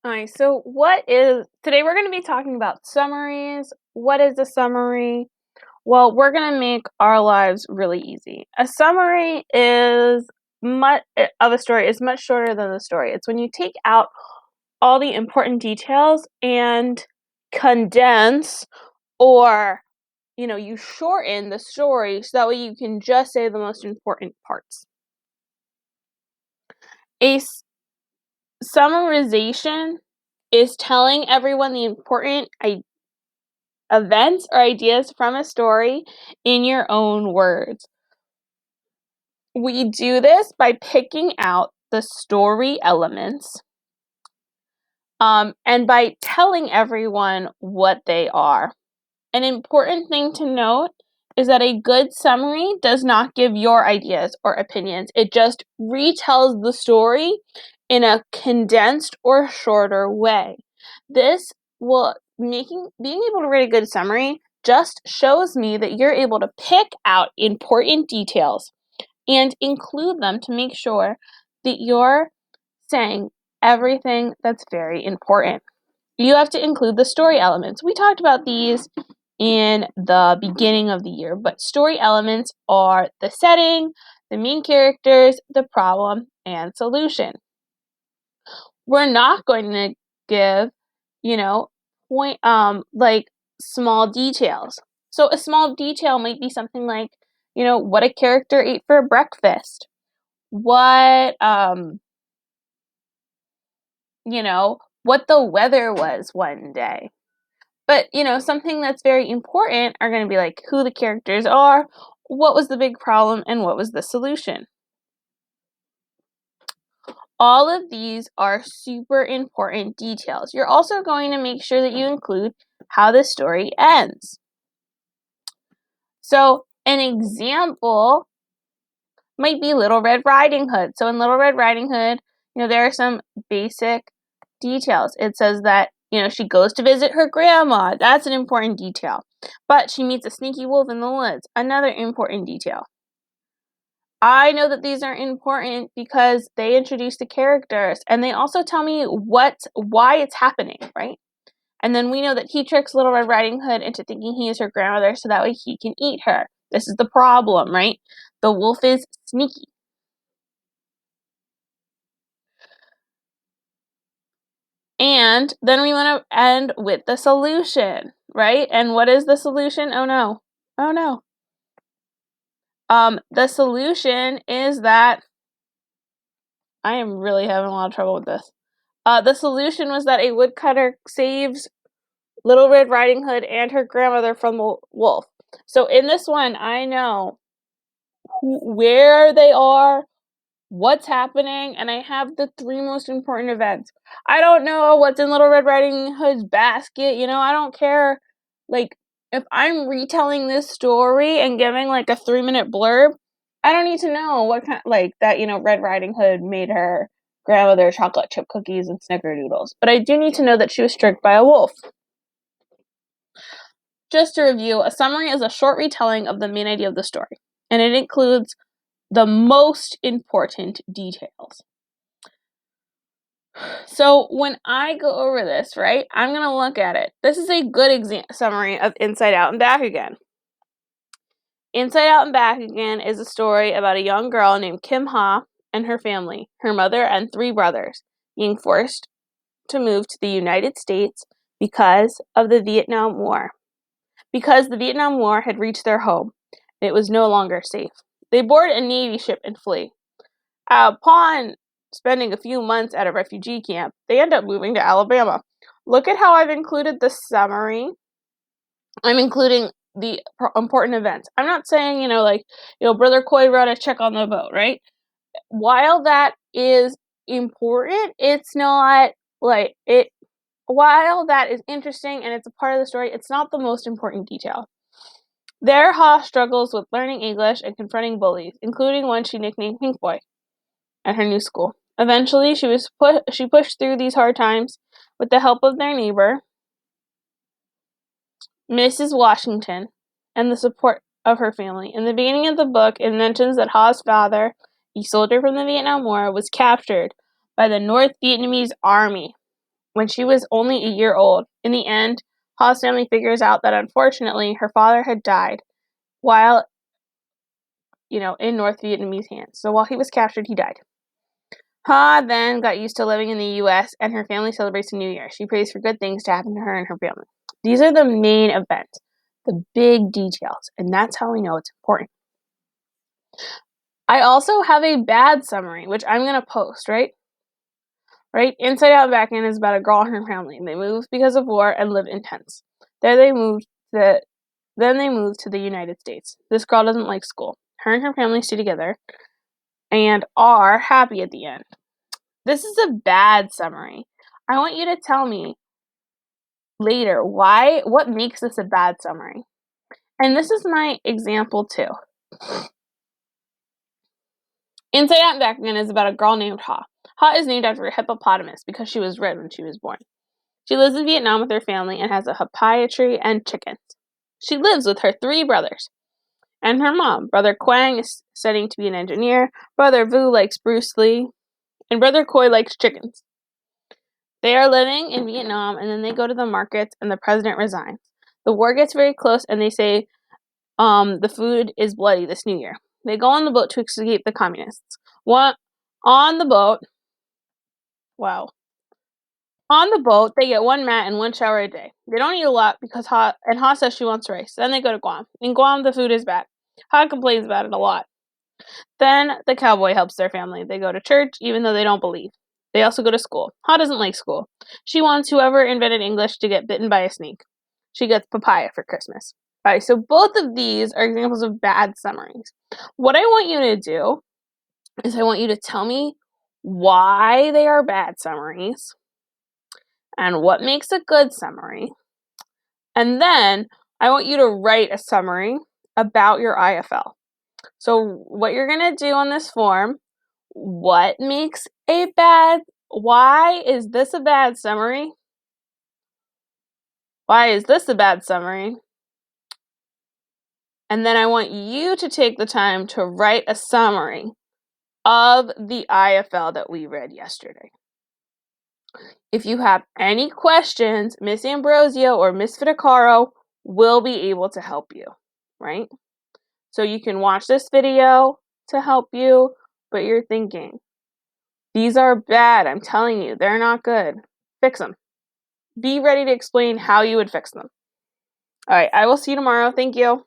Alright, so today we're going to be talking about summaries. What is a summary? Well, we're going to make our lives really easy. A summary of a story is much shorter than the story. It's when you take out all the important details and condense or you shorten the story so that way you can just say the most important parts. A summarization is telling everyone the important events or ideas from a story in your own words. We do this by picking out the story elements and by telling everyone what they are. An important thing to note is that a good summary does not give your ideas or opinions. It just retells the story in a condensed or shorter way. This will being able to write a good summary just shows me that you're able to pick out important details and include them to make sure that you're saying everything that's very important. You have to include the story elements. We talked about these in the beginning of the year, but story elements are the setting, the main characters, the problem, and solution. We're not going to give, like small details. So a small detail might be something like, what a character ate for breakfast. What what the weather was one day. But, something that's very important are going to be like who the characters are, what was the big problem, and what was the solution. All of these are super important details. You're also going to make sure that you include how the story ends. So, an example might be Little Red Riding Hood. So, in Little Red Riding Hood, there are some basic details. It says that she goes to visit her grandma. That's an important detail. But she meets a sneaky wolf in the woods. Another important detail. I know that these are important because they introduce the characters and they also tell me why it's happening, right? And then we know that he tricks Little Red Riding Hood into thinking he is her grandmother so that way he can eat her. This is the problem, right? The wolf is sneaky. And then we want to end with the solution, right? And what is the solution? Oh no. Oh no. The solution is that I am really having a lot of trouble with this. The solution was that a woodcutter saves Little Red Riding Hood and her grandmother from the wolf. So in this one, I know where they are, what's happening, and I have the three most important events. I don't know what's in Little Red Riding Hood's basket, I don't care. Like, if I'm retelling this story and giving like a 3-minute blurb, I don't need to know what kind, like that, Red Riding Hood made her grandmother chocolate chip cookies and snickerdoodles. But I do need to know that she was tricked by a wolf. Just to review, a summary is a short retelling of the main idea of the story, and it includes the most important details. So when I go over this, right, I'm going to look at it. This is a good summary of Inside Out and Back Again. Inside Out and Back Again is a story about a young girl named Kim Ha and her family, her mother and 3 brothers, being forced to move to the United States because of the Vietnam War. Because the Vietnam War had reached their home, and it was no longer safe. They board a Navy ship and flee. Upon spending a few months at a refugee camp, they end up moving to Alabama. Look at how I've included the summary. I'm including the important events. I'm not saying, Brother Coy wrote a check on the boat, right? While that is important, it's not like it. While that is interesting and it's a part of the story, it's not the most important detail. There, Ha struggles with learning English and confronting bullies, including one she nicknamed Pink Boy, at her new school. Eventually, she pushed through these hard times with the help of their neighbor, Mrs. Washington, and the support of her family. In the beginning of the book, it mentions that Ha's father, a soldier from the Vietnam War, was captured by the North Vietnamese army. when she was only a year old. In the end, Ha's family figures out that unfortunately her father had died while, in North Vietnamese hands. So while he was captured, he died. Ha then got used to living in the US and her family celebrates the New Year. She prays for good things to happen to her and her family. These are the main events, the big details, and that's how we know it's important. I also have a bad summary, which I'm going to post, right? Right? Inside Out and Back In is about a girl and her family. They moved because of war and live in tents. Then they moved to the United States. This girl doesn't like school. Her and her family stay together and are happy at the end. This is a bad summary. I want you to tell me later what makes this a bad summary. And this is my example too. Inside Out and Back Again is about a girl named Ha. Ha is named after a hippopotamus because she was red when she was born. She lives in Vietnam with her family and has a papaya tree and chickens. She lives with her 3 brothers and her mom. Brother Quang is studying to be an engineer. Brother Vu likes Bruce Lee. And Brother Khoi likes chickens. They are living in Vietnam and then they go to the markets and the president resigns. The war gets very close and they say the food is bloody this New Year. They go on the boat to escape the communists. On the boat, they get 1 mat and 1 shower a day. They don't eat a lot because Ha says she wants rice. Then they go to Guam. In Guam, the food is bad. Ha complains about it a lot. Then the cowboy helps their family. They go to church even though they don't believe. They also go to school. Ha doesn't like school. She wants whoever invented English to get bitten by a snake. She gets papaya for Christmas. Alright, so both of these are examples of bad summaries. What I want you to do is I want you to tell me why they are bad summaries and what makes a good summary. And then I want you to write a summary about your IFL. So what you're going to do on this form, why is this a bad summary? Why is this a bad summary? And then I want you to take the time to write a summary of the IFL that we read yesterday. If you have any questions, Miss Ambrosio or Miss Fittacaro will be able to help you, right? So you can watch this video to help you, but you're thinking, these are bad, I'm telling you, they're not good. Fix them. Be ready to explain how you would fix them. All right, I will see you tomorrow. Thank you.